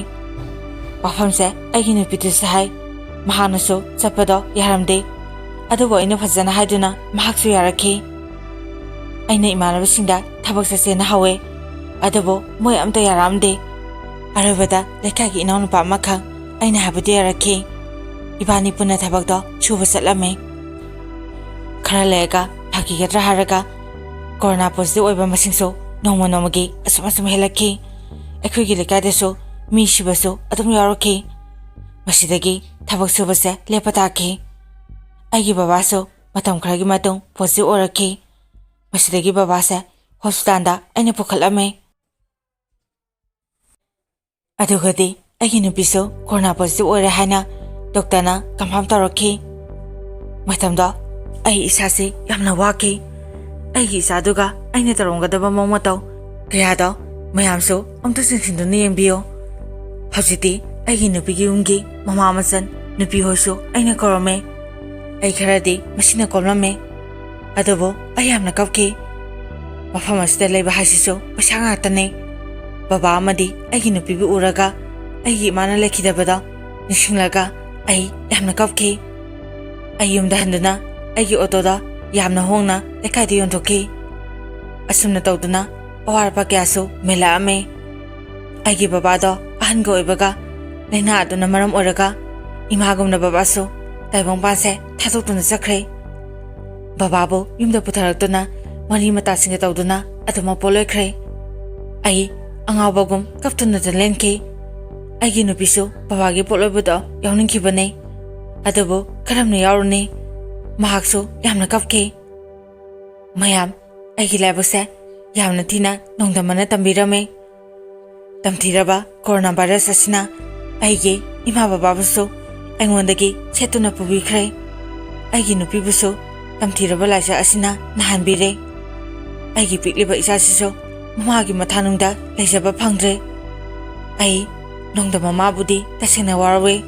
ꯋꯥꯐꯝꯁꯦ ꯑꯩꯒꯤ ꯅꯨꯄꯤꯗꯨꯁꯨ ꯍꯥꯏ ꯃꯍꯥꯛꯅꯁꯨ ꯆꯠꯄꯗꯣ ꯌꯥꯔꯝꯗꯦ ꯑꯗꯨꯕꯨ ꯑꯩꯅ ꯐꯖꯅ ꯍꯥꯏꯗꯨꯅ ꯃꯍꯥꯛꯁꯨ ꯌꯥꯔꯛꯈꯤ ꯑꯩꯅ ꯏꯃꯥꯟꯅꯕꯁꯤꯡꯗ ꯊꯕꯛ ꯆꯠꯁꯦꯅ ꯍꯧꯋꯦ ꯑꯗꯨꯕꯨ ꯃꯣꯏ ꯑꯝꯇ ꯌꯥꯔꯛꯑꯝꯗꯦ ꯑꯔꯣꯏꯕꯗ ꯂꯩꯀꯥꯏꯒꯤ ꯏꯅꯥꯎꯅꯨꯄꯥ ꯑꯃꯈꯛ ꯑꯩꯅ ꯍꯥꯏꯕꯗꯤ ꯌꯥꯔꯛꯈꯤ ꯏꯕꯥꯅꯤ ꯄꯨꯟꯅ ꯊꯕꯛꯇꯣ ꯁꯨꯕ ꯆꯠꯂꯝꯃꯦ ꯈꯔ ꯂꯩꯔꯒ ꯐꯈꯤꯒꯗ꯭ꯔꯥ ꯍꯥꯏꯔꯒ ꯀꯣꯔꯣꯅꯥ ꯄꯣꯖꯤꯇꯤꯚ ꯑꯣꯏꯕ ꯃꯁꯤꯡꯁꯨ ꯅꯣꯡꯃ ꯅꯣꯡꯃꯒꯤ ꯑꯁꯨꯝ ꯍꯦꯜꯂꯛꯈꯤ ꯑꯩꯈꯣꯏꯒꯤ ꯂꯩꯀꯥꯏꯗꯁꯨ ꯃꯤ ꯁꯤꯕꯁꯨ ꯑꯗꯨꯝ ꯌꯥꯎꯔꯛꯈꯤ ꯃꯁꯤꯗꯒꯤ ꯊꯕꯛ ꯁꯨꯕꯁꯦ ꯂꯦꯞꯄ ꯇꯥꯈꯤ ꯑꯩꯒꯤ ꯕꯕꯥꯁꯨ ꯃꯇꯝ ꯈꯔꯒꯤ ꯃꯇꯨꯡ ꯄꯣꯖꯤꯇꯤꯚ ꯑꯣꯏꯔꯛꯈꯤ ꯃꯁꯤꯗꯒꯤ ꯕꯕꯥꯁꯦ ꯍꯣꯁꯄꯤꯇꯥꯜꯗ ꯑꯩꯅ ꯄꯨꯈꯠꯂꯝꯃꯦ ꯑꯗꯨꯒꯗꯤ ꯑꯩꯒꯤ ꯅꯨꯄꯤꯁꯨ ꯀꯣꯔꯣꯅꯥ ꯄꯣꯖꯤꯇꯤꯚ ꯑꯣꯏꯔꯦ ꯍꯥꯏꯅ ꯗꯣꯛꯇꯔꯅ ꯀꯟꯐꯥꯔꯝ ꯇꯧꯔꯛꯈꯤ꯫ ꯃꯇꯝꯗ ꯑꯩ ꯏꯁꯥꯁꯤ ꯌꯥꯝꯅ ꯋꯥꯈꯤ꯫ ꯑꯩꯒꯤ ꯏꯆꯥꯗꯨꯒ ꯑꯩꯅ ꯇꯧꯔꯝꯒꯗꯕ ꯃꯑꯣꯡ ꯃꯇꯧ ꯀꯌꯥꯗꯣ ꯃꯌꯥꯝꯁꯨ ꯑꯝꯇ ꯆꯤꯡꯁꯤꯟꯗꯨꯅ ꯌꯦꯡꯕꯤꯌꯨ꯫ ꯍꯧꯖꯤꯛꯇꯤ ꯑꯩꯒꯤ ꯅꯨꯄꯤꯒꯤ ꯌꯨꯝꯒꯤ ꯃꯃꯥ ꯃꯆꯟ ꯅꯨꯄꯤ ꯍꯣꯏꯁꯨ ꯑꯩꯅ ꯀꯧꯔꯝꯃꯦ꯫ ꯑꯩ ꯈꯔꯗꯤ ꯃꯁꯤꯅ ꯀꯣꯝꯂꯝꯃꯦ, ꯑꯗꯨꯕꯨ ꯑꯩ ꯌꯥꯝꯅ ꯀꯞꯈꯤ꯫ ꯃꯐꯝ ꯑꯁꯤꯗ ꯂꯩꯕ ꯍꯥꯏꯁꯤꯁꯨ ꯄꯩꯁꯥ ꯉꯥꯛꯇꯅꯤ꯫ ꯕꯕꯥ ꯑꯃꯗꯤ ꯑꯩꯒꯤ ꯅꯨꯄꯤꯕꯨ ꯎꯔꯒ ꯑꯩꯒꯤ ꯏꯃꯥꯅ ꯂꯩꯈꯤꯗꯕꯗꯣ ꯅꯤꯡꯁꯤꯡꯂꯒ ꯑꯩ ꯌꯥꯝꯅ ꯀꯞꯈꯤ꯫ ꯑꯩ ꯌꯨꯝꯗ ꯍꯟꯗꯨꯅ ꯑꯩꯒꯤ ꯑꯣꯇꯣꯗ ꯌꯥꯝꯅ ꯍꯣꯡꯅ ꯂꯩꯀꯥꯏꯗ ꯌꯣꯟꯊꯣꯛꯈꯤ꯫ ꯑꯁꯨꯝꯅ ꯇꯧꯗꯨꯅ ꯑꯋꯥꯠ ꯑꯄꯥ ꯀꯌꯥꯁꯨ ꯃꯦꯜꯂꯛꯑꯝꯃꯦ꯫ ꯑꯩꯒꯤ ꯕꯕꯥꯗꯣ ꯑꯍꯟꯒ ꯑꯣꯏꯕꯒ ꯂꯥꯏꯅꯥ ꯑꯗꯨꯅ ꯃꯔꯝ ꯑꯣꯏꯔꯒ ꯏꯃꯥꯒꯨꯝꯅ ꯕꯕꯥꯁꯨ ꯇꯥꯏꯕꯪꯄꯥꯟꯁꯦ ꯊꯥꯗꯣꯛꯇꯨꯅ ꯆꯠꯈ꯭ꯔꯦ꯫ ꯕꯕꯥꯕꯨ ꯌꯨꯝꯗ ꯄꯨꯊꯔꯛꯇꯨꯅ ꯃꯔꯤ ꯃꯇꯥꯁꯤꯡꯒ ꯇꯧꯗꯨꯅ ꯑꯗꯨꯝ ꯃꯄꯣꯂꯣꯏꯈ꯭ꯔꯦ꯫ ꯑꯩ ꯑꯉꯥꯎꯕꯒꯨꯝ ꯀꯞꯇꯨꯅꯇ ꯂꯦꯟꯈꯤ꯫ ꯑꯩꯒꯤ ꯅꯨꯄꯤꯁꯨ ꯕꯕꯥꯒꯤ ꯄꯣꯠꯂꯣꯏꯕꯗꯣ ꯌꯥꯎꯅꯤꯡꯈꯤꯕꯅꯤ, ꯑꯗꯨꯕꯨ ꯀꯔꯝꯅ ꯌꯥꯎꯔꯨꯅꯤ? ꯃꯍꯥꯛꯁꯨ ꯌꯥꯝꯅ ꯀꯞꯈꯤ꯫ ꯃꯌꯥꯝ ꯑꯩꯒꯤ ꯂꯥꯏꯕꯛꯁꯦ ꯌꯥꯝꯅ ꯊꯤꯅ ꯅꯣꯡꯗꯝꯕꯅ ꯇꯝꯕꯤꯔꯝꯃꯤ꯫ ꯇꯝꯊꯤꯔꯕ ꯀꯣꯔꯣꯅꯥ ꯚꯥꯏꯔꯁ ꯑꯁꯤꯅ ꯑꯩꯒꯤ ꯏꯃꯥ ꯕꯕꯥꯕꯨꯁꯨ ꯑꯩꯉꯣꯟꯗꯒꯤ ꯁꯦꯠꯇꯨꯅ ꯄꯨꯕꯤꯈ꯭ꯔꯦ꯫ ꯑꯩꯒꯤ ꯅꯨꯄꯤꯕꯨꯁꯨ ꯇꯝꯊꯤꯔꯕ ꯂꯥꯏꯆꯠ ꯑꯁꯤꯅ ꯅꯥꯍꯟꯕꯤꯔꯦ꯫ ꯑꯩꯒꯤ ꯄꯤꯛꯂꯤꯕ ꯏꯆꯥꯁꯤꯁꯨ ꯃꯃꯥꯒꯤ ꯃꯊꯥꯅꯨꯡꯗ ꯂꯩꯖꯕ ꯐꯪꯗ꯭ꯔꯦ꯫ ꯑꯩ ꯅꯣꯡꯗꯝ ꯃꯃꯥꯕꯨꯗꯤ ꯇꯁꯦꯡꯅ ꯋꯥꯔꯧꯏ꯫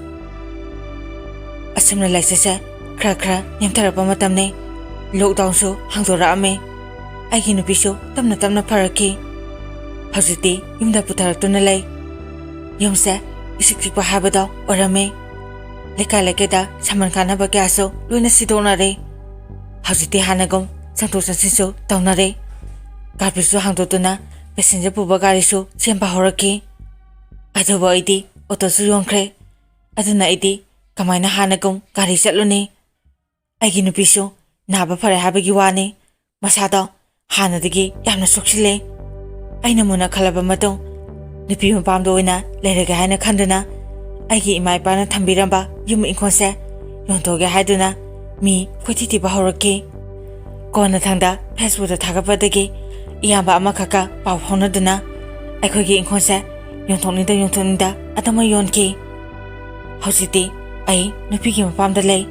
ꯑꯁꯨꯝꯅ ꯂꯥꯏꯆꯠꯁꯦ ꯈꯔ ꯈꯔ ꯅꯦꯝꯊꯔꯛꯄ ꯃꯇꯝꯅꯤ꯫ ꯂꯣꯛꯗꯥꯎꯟꯁꯨ ꯍꯥꯡꯗꯣꯔꯛꯑꯝꯃꯤ꯫ ꯑꯩꯒꯤ ꯅꯨꯄꯤꯁꯨ ꯇꯞꯅ ꯇꯞꯅ ꯐꯔꯛꯈꯤ꯫ ꯍꯧꯖꯤꯛꯇꯤ ꯌꯨꯝꯗ ꯄꯨꯊꯔꯛꯇꯨꯅ ꯂꯩ꯫ ꯌꯨꯝꯁꯦ ꯏꯆꯤꯛ ꯆꯤꯛꯄ ꯍꯥꯏꯕꯗꯣ ꯑꯣꯏꯔꯝꯃꯤ꯫ ꯂꯩꯀꯥꯏ ꯂꯩꯀꯥꯏꯗ ꯁꯃꯟ ꯀꯥꯅꯕ ꯀꯌꯥꯁꯨ ꯂꯣꯏꯅ ꯁꯤꯗꯣꯛꯅꯔꯦ꯫ ꯍꯧꯖꯤꯛꯇꯤ ꯍꯥꯟꯅꯒꯨꯝ ꯆꯪꯊꯣꯛ ꯆꯪꯁꯤꯟꯁꯨ ꯇꯧꯅꯔꯦ꯫ ꯀꯥꯔꯄꯦꯠꯁꯨ ꯍꯥꯡꯗꯣꯛꯇꯨꯅ ꯄꯦꯁꯦꯟꯖꯔ ꯄꯨꯕ ꯒꯥꯔꯤꯁꯨ ꯆꯦꯟꯕ ꯍꯧꯔꯛꯈꯤ꯫ ꯑꯗꯨꯕꯨ ꯑꯩꯗꯤ ꯑꯣꯇꯣꯁꯨ ꯌꯣꯟꯈ꯭ꯔꯦ꯫ ꯑꯗꯨꯅ ꯑꯩꯗꯤ ꯀꯃꯥꯏꯅ ꯍꯥꯟꯅꯒꯨꯝ ꯒꯥꯔꯤ ꯆꯠꯂꯨꯅꯤ? ꯑꯩꯒꯤ ꯅꯨꯄꯤꯁꯨ ꯅꯥꯕ ꯐꯔꯦ ꯍꯥꯏꯕꯒꯤ ꯋꯥꯅꯤ, ꯃꯁꯥꯗꯣ ꯍꯥꯟꯅꯗꯒꯤ ꯌꯥꯝꯅ ꯁꯣꯛꯆꯤꯜꯂꯦ꯫ ꯑꯩꯅ ꯃꯨꯟꯅ ꯈꯜꯂꯕ ꯃꯇꯨꯡ ꯅꯨꯄꯤ ꯃꯄꯥꯝꯗ ꯑꯣꯏꯅ ꯂꯩꯔꯒꯦ ꯍꯥꯏꯅ ꯈꯟꯗꯨꯅ ꯑꯩꯒꯤ ꯏꯃꯥ ꯏꯄꯥꯅ ꯊꯝꯕꯤꯔꯝꯕ ꯌꯨꯝ ꯏꯪꯈꯣꯜꯁꯦ ꯌꯣꯟꯊꯣꯛꯒꯦ ꯍꯥꯏꯗꯨꯅ ꯃꯤ ꯀꯣꯏꯊꯤ ꯊꯤꯕ ꯍꯧꯔꯛꯈꯤ꯫ ꯀꯣꯟꯅꯊꯪꯗ ꯐꯦꯁꯕꯨꯛꯇ ꯊꯥꯒꯠꯄꯗꯒꯤ ꯏꯌꯥꯝꯕ ꯑꯃꯈꯛꯀ ꯄꯥꯎ ꯐꯥꯎꯅꯗꯨꯅ ꯑꯩꯈꯣꯏꯒꯤ ꯏꯪꯈꯣꯜꯁꯦ ꯌꯣꯟꯊꯣꯛꯅꯤꯡꯗ ꯌꯣꯟꯊꯣꯛꯅꯤꯡꯗ ꯌꯣꯟꯈꯤ꯫ ꯍꯧꯖꯤꯛꯇꯤ ꯑꯩ ꯅꯨꯄꯤꯒꯤ ꯃꯄꯥꯝꯗ ꯂꯩ꯫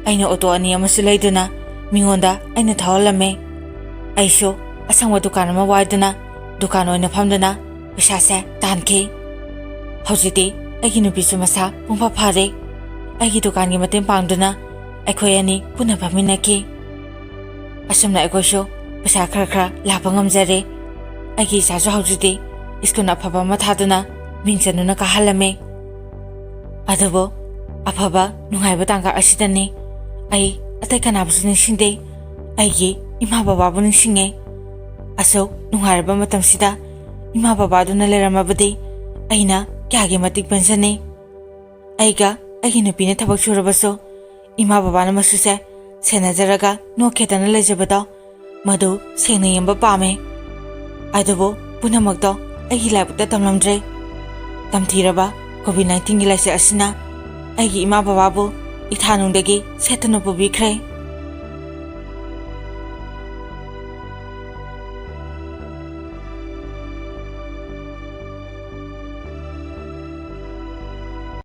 ꯑꯩꯅ ꯑꯣꯇꯣ 2 ꯑꯃꯁꯨ ꯂꯩꯗꯨꯅ ꯃꯤꯉꯣꯟꯗ ꯑꯩꯅ ꯊꯧꯍꯜꯂꯝꯃꯦ꯫ ꯑꯩꯁꯨ ꯑꯁꯪꯕ ꯗꯨꯀꯥꯟ ꯑꯃ ꯋꯥꯏꯗꯨꯅ ꯗꯨꯀꯥꯟ ꯑꯣꯏꯅ ꯐꯝꯗꯨꯅ ꯄꯩꯁꯥꯁꯦ ꯇꯥꯟꯈꯤ꯫ ꯍꯧꯖꯤꯛꯇꯤ ꯑꯩꯒꯤ ꯅꯨꯄꯤꯁꯨ ꯃꯁꯥ ꯄꯨꯡꯐ ꯐꯔꯦ꯫ ꯑꯩꯒꯤ ꯗꯨꯀꯥꯟꯒꯤ ꯃꯇꯦꯡ ꯄꯥꯡꯗꯨꯅ ꯑꯩꯈꯣꯏ ꯑꯅꯤ ꯄꯨꯟꯅ ꯐꯝꯃꯤꯟꯅꯈꯤ꯫ ꯑꯁꯨꯝꯅ ꯑꯩꯈꯣꯏꯁꯨ ꯄꯩꯁꯥ ꯈꯔ ꯈꯔ ꯂꯥꯛꯄ ꯉꯝꯖꯔꯦ꯫ ꯑꯩꯒꯤ ꯏꯆꯥꯁꯨ ꯍꯧꯖꯤꯛꯇꯤ ꯁ꯭ꯀꯨꯜ ꯑꯐꯕ ꯑꯃ ꯊꯥꯗꯨꯅ ꯃꯤꯡ ꯆꯟꯗꯨꯅ ꯀꯥꯍꯜꯂꯝꯃꯦ꯫ ꯑꯗꯨꯕꯨ ꯑꯐꯕ ꯅꯨꯡꯉꯥꯏꯕ ꯇꯥꯡꯀꯛ ꯑꯁꯤꯗꯅꯤ ꯑꯩ ꯑꯇꯩ ꯀꯅꯥꯕꯨꯁꯨ ꯅꯤꯡꯁꯤꯡꯗꯦ꯫ ꯑꯩꯒꯤ ꯏꯃꯥ ꯕꯕꯥꯕꯨ ꯅꯤꯡꯁꯤꯡꯉꯦ꯫ ꯑꯁꯨꯛ ꯅꯨꯡꯉꯥꯏꯔꯕ ꯃꯇꯝꯁꯤꯗ ꯏꯃꯥ ꯕꯕꯥꯗꯨꯅ ꯂꯩꯔꯝꯃꯕꯗꯤ ꯑꯩꯅ ꯀꯌꯥꯒꯤ ꯃꯇꯤꯛ ꯄꯦꯟꯖꯅꯤ꯫ ꯑꯩꯒ ꯑꯩꯒꯤ ꯅꯨꯄꯤꯅ ꯊꯕꯛ ꯁꯨꯔꯕꯁꯨ ꯏꯃꯥ ꯕꯕꯥꯅ ꯃꯁꯨꯁꯦ ꯁꯦꯟꯅꯖꯔꯒ ꯅꯣꯛꯈꯦꯗꯅ ꯂꯩꯖꯕꯗꯣ ꯃꯗꯨ ꯁꯦꯡꯅ ꯌꯦꯡꯕ ꯄꯥꯝꯃꯦ꯫ ꯑꯗꯨꯕꯨ ꯄꯨꯝꯅꯃꯛꯇꯣ ꯑꯩꯒꯤ ꯂꯥꯏꯕꯛꯇ ꯇꯝꯂꯝꯗ꯭ꯔꯦ꯫ ꯇꯝꯊꯤꯔꯕ ꯀꯣꯚꯤꯗ-19ꯒꯤ ꯂꯥꯏꯆꯠ ꯑꯁꯤꯅ ꯑꯩꯒꯤ ꯏꯃꯥ ꯕꯕꯥꯕꯨ ꯏꯊꯥꯅꯨꯡꯗꯒꯤ ꯁꯦꯠꯇꯨꯅ ꯄꯨꯕꯤꯈ꯭ꯔꯦ꯫